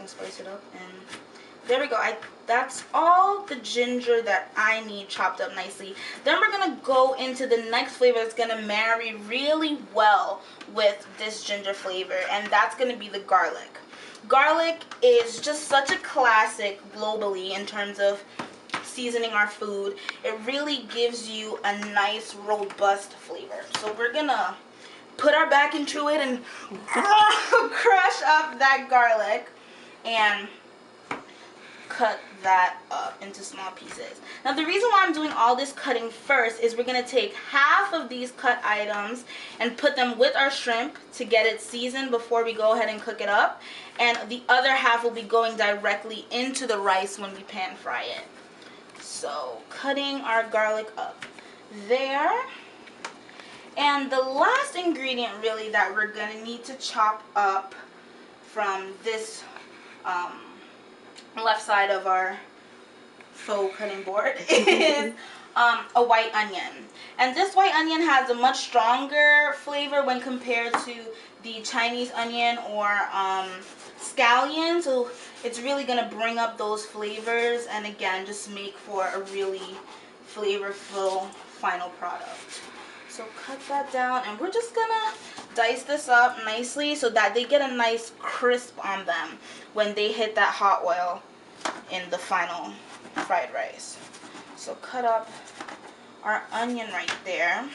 can spice it up. And there we go. That's all the ginger that I need chopped up nicely. Then we're going to go into the next flavor that's going to marry really well with this ginger flavor, and that's going to be the garlic. Garlic is just such a classic globally in terms of seasoning our food. It really gives you a nice robust flavor. So we're going to put our back into it and crush up that garlic and cut that up into small pieces. Now the reason why I'm doing all this cutting first is we're going to take half of these cut items and put them with our shrimp to get it seasoned before we go ahead and cook it up, and the other half will be going directly into the rice when we pan fry it. So cutting our garlic up there. And the last ingredient really that we're going to need to chop up from this left side of our faux cutting board is a white onion. And this white onion has a much stronger flavor when compared to the Chinese onion or scallion. So it's really going to bring up those flavors and again just make for a really flavorful final product. So cut that down, and we're just gonna dice this up nicely so that they get a nice crisp on them when they hit that hot oil in the final fried rice. So cut up our onion right there.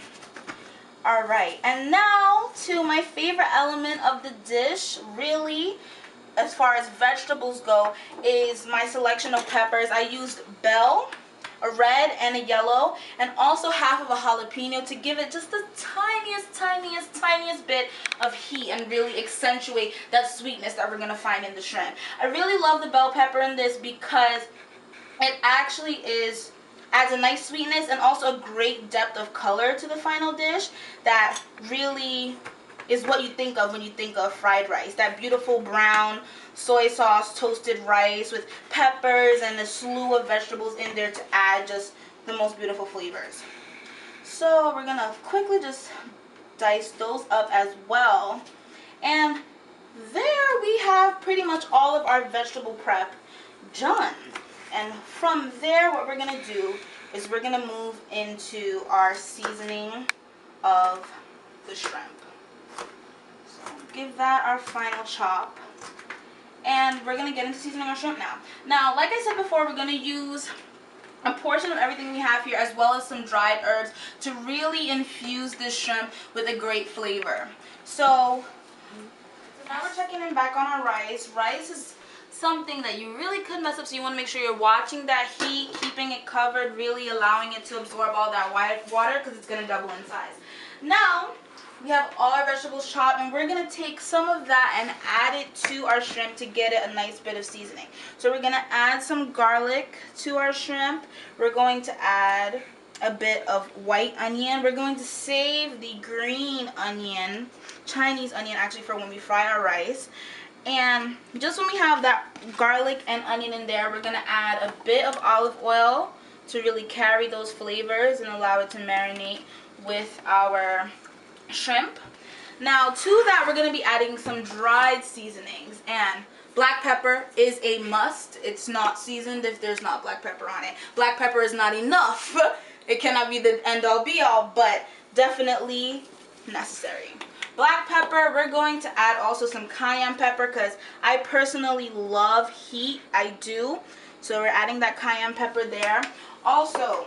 Alright, and now to my favorite element of the dish, really, as far as vegetables go, is my selection of peppers. I used bell, a red and a yellow, and also half of a jalapeno to give it just the tiniest bit of heat and really accentuate that sweetness that we're going to find in the shrimp. I really love the bell pepper in this because it actually adds a nice sweetness and also a great depth of color to the final dish that really is what you think of when you think of fried rice. That beautiful brown soy sauce toasted rice with peppers and a slew of vegetables in there to add just the most beautiful flavors. So we're gonna quickly just dice those up as well. And there we have pretty much all of our vegetable prep done. And from there, what we're gonna do is we're gonna move into our seasoning of the shrimp. So give that our final chop. And we're going to get into seasoning our shrimp now. Now, like I said before, we're going to use a portion of everything we have here as well as some dried herbs to really infuse this shrimp with a great flavor. So now we're checking in back on our rice. Rice is something that you really could mess up, so you want to make sure you're watching that heat, keeping it covered, really allowing it to absorb all that white water because it's going to double in size. Now, we have all our vegetables chopped, and we're going to take some of that and add it to our shrimp to get it a nice bit of seasoning. So we're going to add some garlic to our shrimp. We're going to add a bit of white onion. We're going to save the green onion, Chinese onion actually, for when we fry our rice. And just when we have that garlic and onion in there, we're going to add a bit of olive oil to really carry those flavors and allow it to marinate with our shrimp. Now to that we're going to be adding some dried seasonings, and black pepper is a must. It's not seasoned if there's not black pepper on it. Black pepper is not enough. It cannot be the end all be all, but definitely necessary. Black pepper, we're going to add also some cayenne pepper because I personally love heat. I do. So we're adding that cayenne pepper there. Also,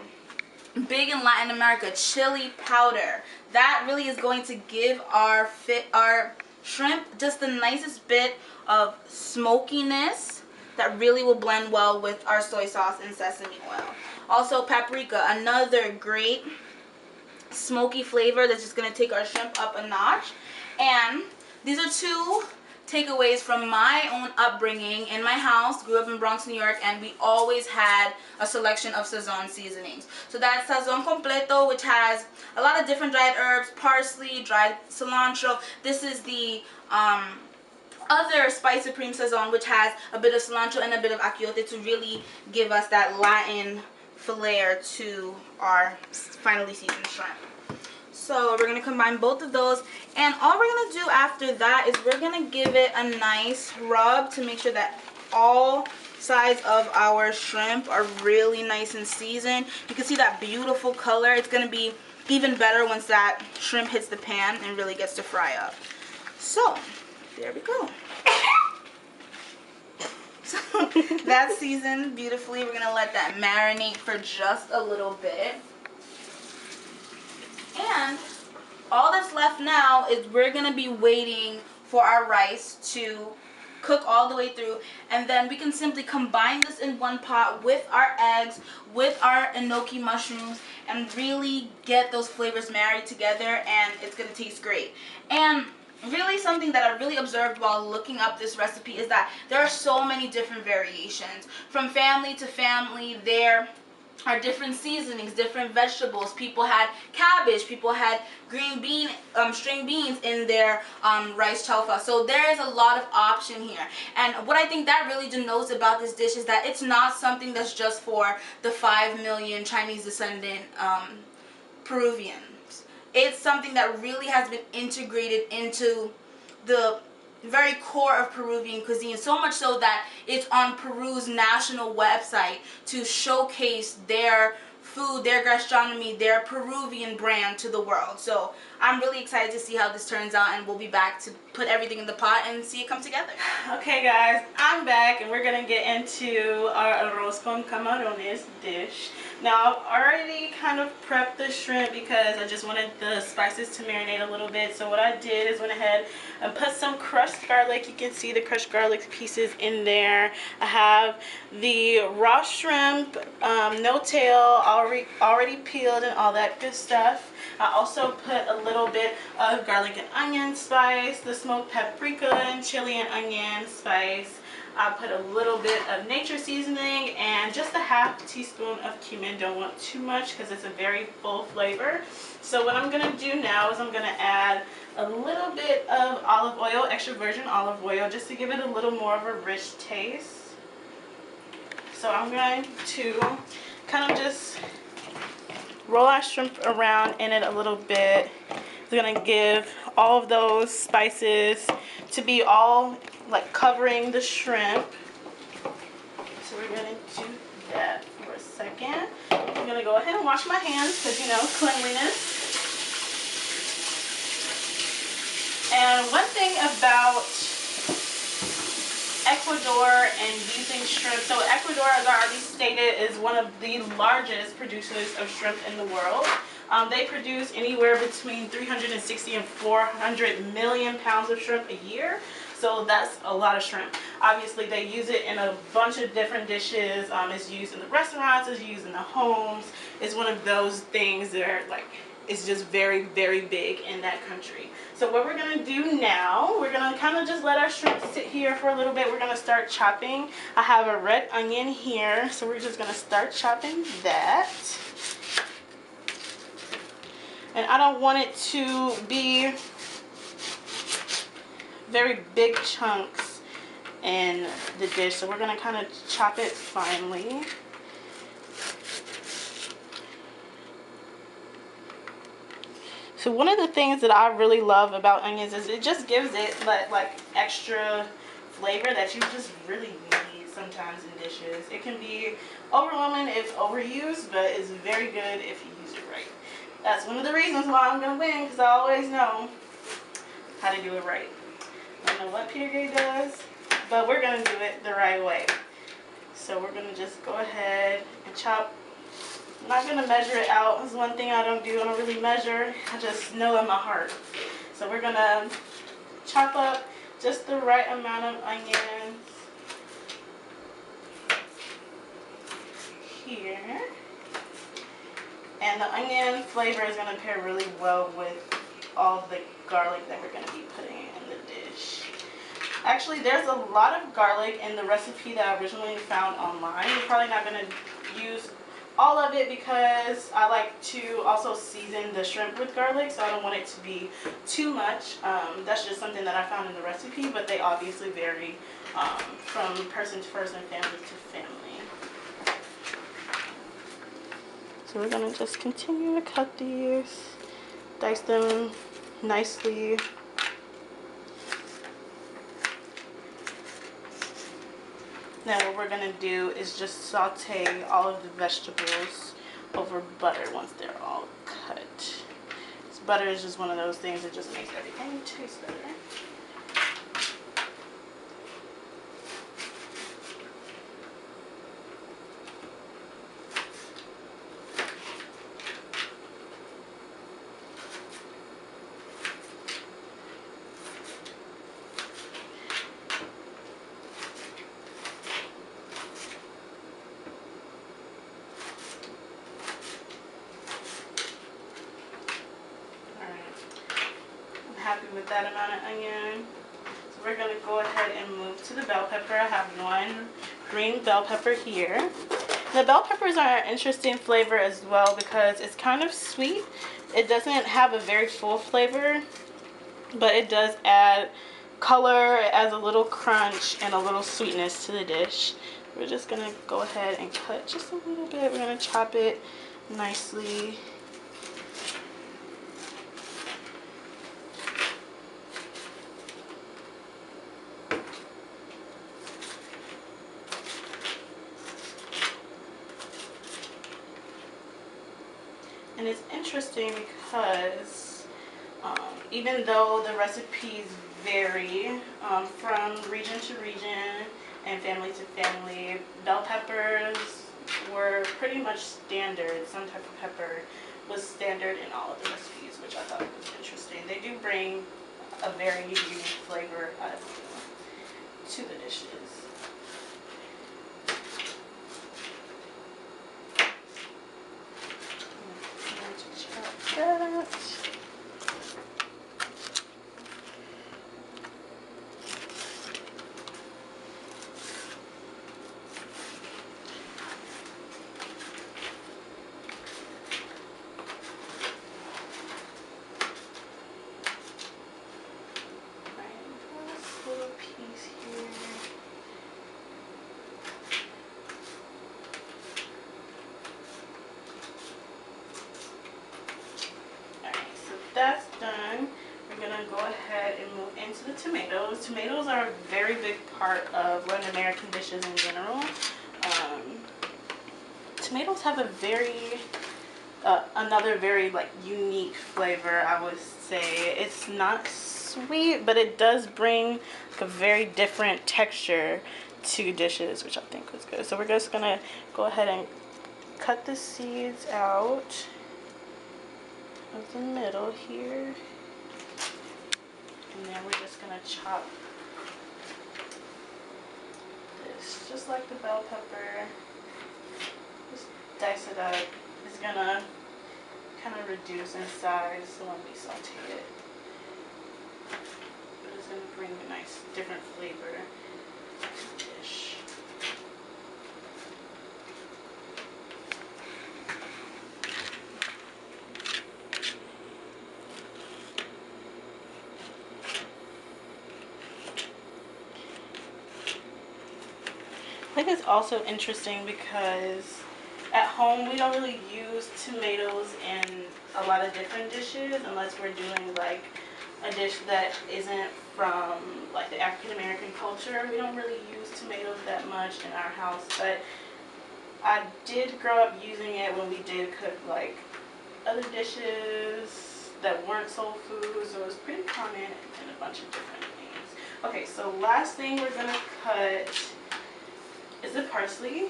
big in Latin America, chili powder. That really is going to give our shrimp just the nicest bit of smokiness that really will blend well with our soy sauce and sesame oil. Also paprika, another great smoky flavor that's just going to take our shrimp up a notch. And these are two takeaways from my own upbringing. In my house, grew up in Bronx, New York, and we always had a selection of Sazon seasonings. So that's Sazon Completo, which has a lot of different dried herbs, parsley, dried cilantro. This is the other Spice Supreme Sazon, which has a bit of cilantro and a bit of achiote to really give us that Latin flair to our finely seasoned shrimp. So we're going to combine both of those, and all we're going to do after that is we're going to give it a nice rub to make sure that all sides of our shrimp are really nice and seasoned. You can see that beautiful color. It's going to be even better once that shrimp hits the pan and really gets to fry up. So, there we go. So, that's seasoned beautifully. We're going to let that marinate for just a little bit. And all that's left now is we're going to be waiting for our rice to cook all the way through, and then we can simply combine this in one pot with our eggs, with our enoki mushrooms, and really get those flavors married together, and it's going to taste great. And really something that I really observed while looking up this recipe is that there are so many different variations. From family to family, there are different seasonings, different vegetables. People had cabbage, people had string beans in their rice chow pha. So there is a lot of option here. And what I think that really denotes about this dish is that it's not something that's just for the 5 million Chinese descendant Peruvians. It's something that really has been integrated into the very core of Peruvian cuisine, so much so that it's on Peru's national website to showcase their food, their gastronomy, their Peruvian brand to the world. So I'm really excited to see how this turns out, and we'll be back to put everything in the pot and see it come together. Okay guys, I'm back and we're gonna get into our arroz con camarones dish. Now I've already kind of prepped the shrimp because I just wanted the spices to marinate a little bit. So what I did is went ahead and put some crushed garlic. You can see the crushed garlic pieces in there. I have the raw shrimp, no tail, already peeled and all that good stuff. I also put a little bit of garlic and onion spice, the smoked paprika and chili and onion spice. I put a little bit of nature seasoning and just a half teaspoon of cumin. Don't want too much because it's a very full flavor. So what I'm going to do now is I'm going to add a little bit of olive oil, extra virgin olive oil, just to give it a little more of a rich taste. So I'm going to kind of just roll our shrimp around in it a little bit. It's going to give all of those spices to be all like covering the shrimp. So we're going to do that for a second. I'm going to go ahead and wash my hands because, you know, cleanliness. And one thing about Ecuador and using shrimp, so Ecuador, as I already stated, is one of the largest producers of shrimp in the world. They produce anywhere between 360 and 400 million pounds of shrimp a year. So that's a lot of shrimp. Obviously, they use it in a bunch of different dishes. It's used in the restaurants, it's used in the homes. It's one of those things that are like, it's just very, very big in that country. So what we're going to do now, we're going to kind of just let our shrimp sit here for a little bit. We're going to start chopping. I have a red onion here, so we're just going to start chopping that. And I don't want it to be very big chunks in the dish, so we're going to kind of chop it finely. So one of the things that I really love about onions is it just gives it that like extra flavor that you just really need sometimes in dishes. It can be overwhelming if overused, but it's very good if you use it right. That's one of the reasons why I'm going to win, because I always know how to do it right. I don't know what Peter Gay does, but we're going to do it the right way. So we're going to just go ahead and chop. I'm not going to measure it out. That's one thing I don't do. I don't really measure. I just know in my heart. So we're going to chop up just the right amount of onions here. And the onion flavor is going to pair really well with all the garlic that we're going to be putting in the dish. Actually, there's a lot of garlic in the recipe that I originally found online. You're probably not going to use all of it because I like to also season the shrimp with garlic, so I don't want it to be too much. That's just something that I found in the recipe, but they obviously vary from person to person, family to family. So we're going to just continue to cut these, dice them nicely. Now what we're gonna do is just saute all of the vegetables over butter once they're all cut. This butter is just one of those things that just makes everything taste better. Happy with that amount of onion. So we're gonna go ahead and move to the bell pepper. I have one green bell pepper here. The bell peppers are an interesting flavor as well because it's kind of sweet. It doesn't have a very full flavor, but it does add color. It adds a little crunch and a little sweetness to the dish. We're just gonna go ahead and cut just a little bit. We're gonna chop it nicely. And it's interesting because even though the recipes vary from region to region and family to family, bell peppers were pretty much standard. Some type of pepper was standard in all of the recipes, which I thought was interesting. They do bring a very unique flavor to the dishes. That. This little piece here. That's done. We're gonna go ahead and move into the tomatoes. Tomatoes are a very big part of Latin American dishes in general. Tomatoes have a very another very like unique flavor, I would say. It's not sweet, but it does bring like a very different texture to dishes, which I think was good. So we're just gonna go ahead and cut the seeds out of the middle here, and then we're just gonna chop this just like the bell pepper. Just dice it up. It's gonna kind of reduce in size so when we saute it, but it's gonna bring a nice different flavor to the dish. I think it's also interesting because at home we don't really use tomatoes in a lot of different dishes unless we're doing like a dish that isn't from like the African American culture. We don't really use tomatoes that much in our house, but I did grow up using it when we did cook like other dishes that weren't soul food, so it was pretty common in a bunch of different things. Okay, so last thing we're gonna cut is the parsley.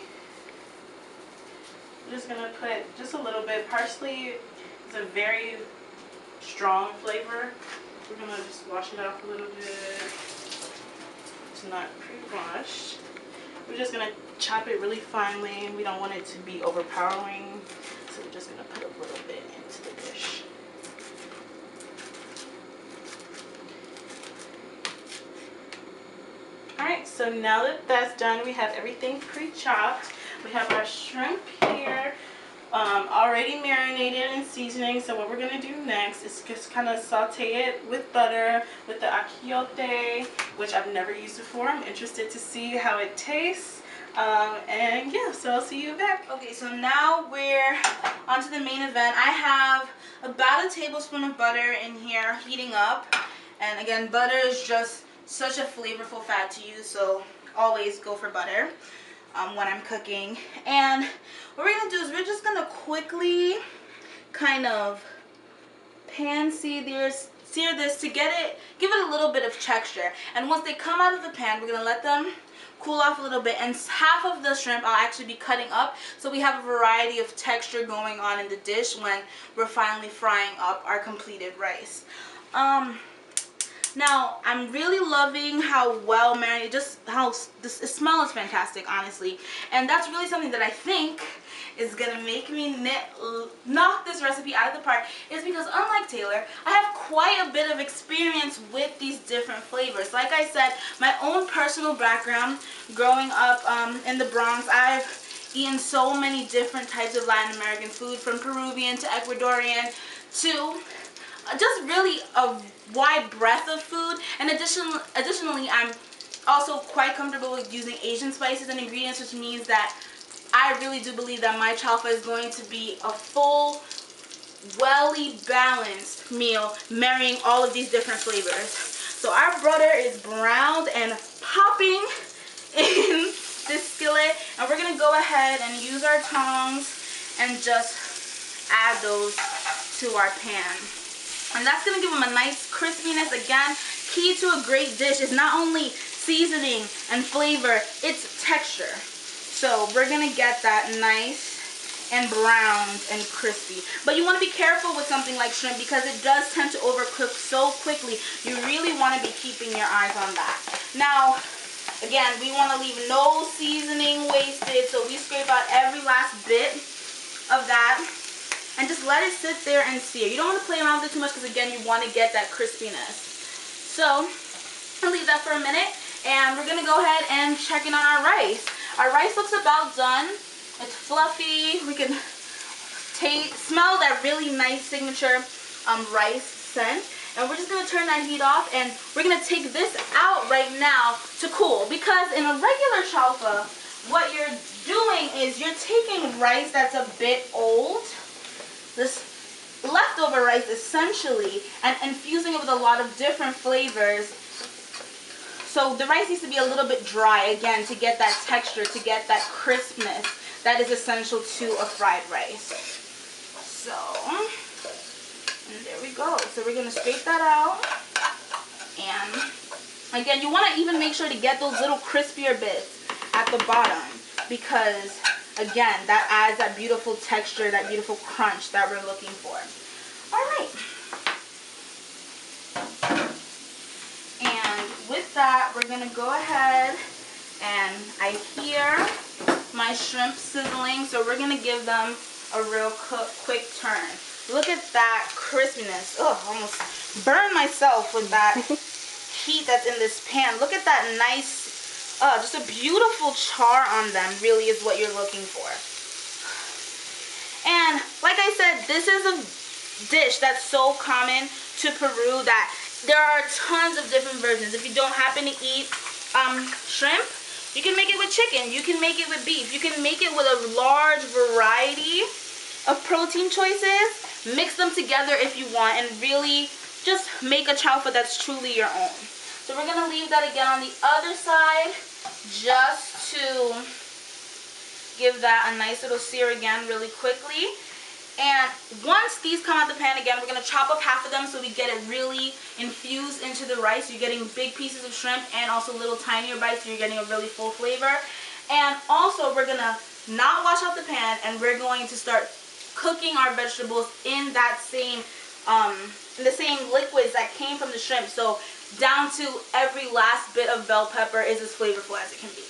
I'm just gonna put just a little bit. Parsley is a very strong flavor. We're gonna just wash it off a little bit. It's not pre-washed. We're just gonna chop it really finely. We don't want it to be overpowering, so we're just gonna put a little bit into the dish. Alright, so now that that's done, we have everything pre-chopped. We have our shrimp here, already marinated and seasoning. So what we're going to do next is just kind of saute it with butter, with the achiote, which I've never used before. I'm interested to see how it tastes. And yeah, so I'll see you back. Okay, so now we're on to the main event. I have about a tablespoon of butter in here heating up. And again, butter is just such a flavorful fat to use, so always go for butter when I'm cooking. And what we're gonna do is we're just gonna quickly kind of pan sear this to give it a little bit of texture. And once they come out of the pan, we're gonna let them cool off a little bit, and half of the shrimp I'll actually be cutting up so we have a variety of texture going on in the dish when we're finally frying up our completed rice. Now I'm really loving how well marinated, just how it smells fantastic, honestly, and that's really something that I think is gonna make me knock this recipe out of the park, is because unlike Taylor, I have quite a bit of experience with these different flavors. Like I said, my own personal background growing up in the Bronx, I've eaten so many different types of Latin American food, from Peruvian to Ecuadorian to just really a wide breadth of food. And additionally, I'm also quite comfortable with using Asian spices and ingredients, which means that I really do believe that my chaufa is going to be a full, welly balanced meal, marrying all of these different flavors. So our butter is browned and popping in this skillet, and we're gonna go ahead and use our tongs and just add those to our pan. And that's gonna give them a nice crispiness. Again, key to a great dish is not only seasoning and flavor, it's texture. So we're gonna get that nice and browned and crispy. But you wanna be careful with something like shrimp because it does tend to overcook so quickly. You really wanna be keeping your eyes on that. Now, again, we wanna leave no seasoning wasted, so we scrape out every last bit of that and just let it sit there and sear. You don't wanna play around with it too much because, again, you wanna get that crispiness. So I'll leave that for a minute, and we're gonna go ahead and check in on our rice. Our rice looks about done. It's fluffy. We can smell that really nice signature rice scent. And we're just gonna turn that heat off, and we're gonna take this out right now to cool. Because in a regular chaufa, what you're doing is you're taking rice that's a bit old, this leftover rice essentially, and infusing it with a lot of different flavors. So the rice needs to be a little bit dry, again, to get that texture, to get that crispness that is essential to a fried rice. So, and there we go. So we're gonna scrape that out. And again, you wanna even make sure to get those little crispier bits at the bottom, because again, that adds that beautiful texture, that beautiful crunch that we're looking for. All right. And with that, we're gonna go ahead, and I hear my shrimp sizzling, so we're gonna give them a real quick turn. Look at that crispiness. Ugh, almost burned myself with that heat that's in this pan. Look at that nice, just a beautiful char on them, really is what you're looking for. And like I said, this is a dish that's so common to Peru that there are tons of different versions. If you don't happen to eat shrimp, you can make it with chicken, you can make it with beef, you can make it with a large variety of protein choices. Mix them together if you want, and really just make a chaufa that's truly your own. So we're gonna leave that again on the other side, just to give that a nice little sear again really quickly. And once these come out the pan, again, we're going to chop up half of them so we get it really infused into the rice. You're getting big pieces of shrimp and also little tinier bites, so you're getting a really full flavor. And also, we're going to not wash out the pan, and we're going to start cooking our vegetables in that same, in the same liquids that came from the shrimp. So down to every last bit of bell pepper is as flavorful as it can be.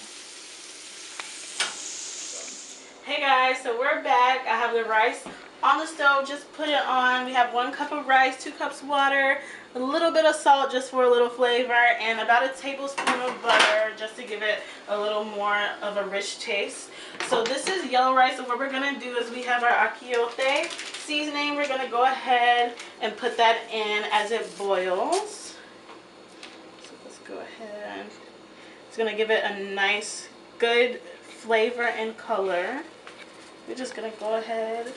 Hey guys, so we're back. I have the rice on the stove, just put it on. We have 1 cup of rice, 2 cups of water, a little bit of salt just for a little flavor, and about a tablespoon of butter just to give it a little more of a rich taste. So this is yellow rice, and what we're going to do is we have our achiote seasoning. We're going to go ahead and put that in as it boils. So let's go ahead. It's going to give it a nice, good flavor and color. We're just going to go ahead,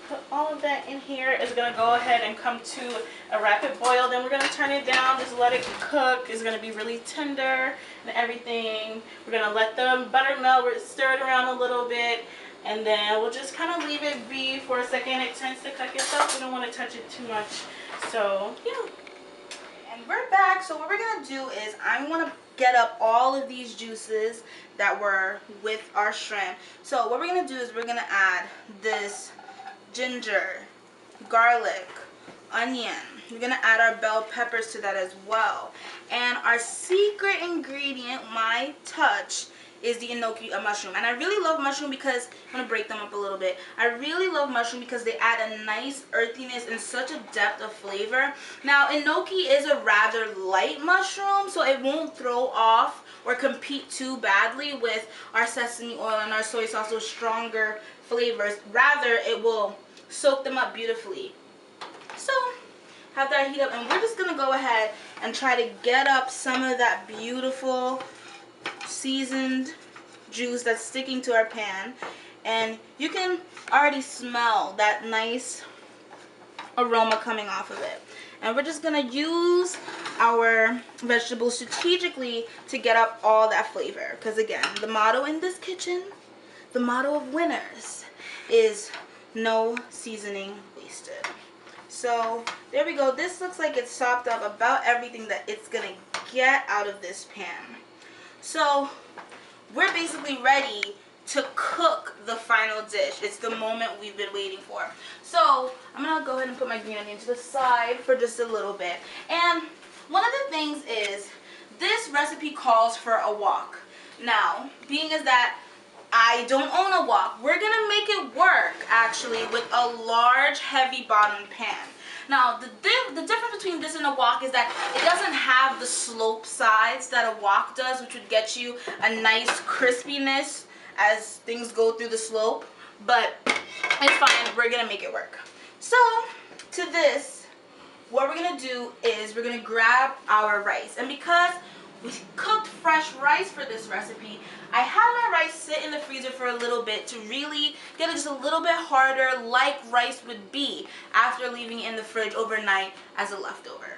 put all of that in here. It's gonna go ahead and come to a rapid boil. Then we're gonna turn it down, just let it cook. It's gonna be really tender and everything. We're gonna let the butter melt, we're stir it around a little bit, and then we'll just kind of leave it be for a second. It tends to cook itself. We don't want to touch it too much. So yeah. And we're back. So what we're gonna do is I want to get up all of these juices that were with our shrimp. So what we're gonna do is we're gonna add this ginger, garlic, onion. We're gonna add our bell peppers to that as well. And our secret ingredient, my touch, is the enoki mushroom. And I really love mushroom because, I'm gonna break them up a little bit. I really love mushroom because they add a nice earthiness and such a depth of flavor. Now, enoki is a rather light mushroom, so it won't throw off or compete too badly with our sesame oil and our soy sauce, those stronger flavors. Rather, it will soak them up beautifully. So, have that heat up, and we're just gonna go ahead and try to get up some of that beautiful seasoned juice that's sticking to our pan. And you can already smell that nice aroma coming off of it. And we're just gonna use our vegetables strategically to get up all that flavor, because again, the motto in this kitchen, the motto of winners, is no seasoning wasted. So there we go. This looks like it's chopped up about everything that it's gonna get out of this pan. So we're basically ready to cook the final dish. It's the moment we've been waiting for. So I'm gonna go ahead and put my green onion to the side for just a little bit. And one of the things is, this recipe calls for a wok. Now, being as that I don't own a wok, we're gonna make it work actually with a large heavy bottom pan. Now the difference between this and a wok is that it doesn't have the slope sides that a wok does, which would get you a nice crispiness as things go through the slope, but it's fine, we're gonna make it work. So to this, what we're gonna do is we're gonna grab our rice, and because we cooked fresh rice for this recipe, I had my rice sit in the freezer for a little bit to really get it just a little bit harder, like rice would be after leaving it in the fridge overnight as a leftover.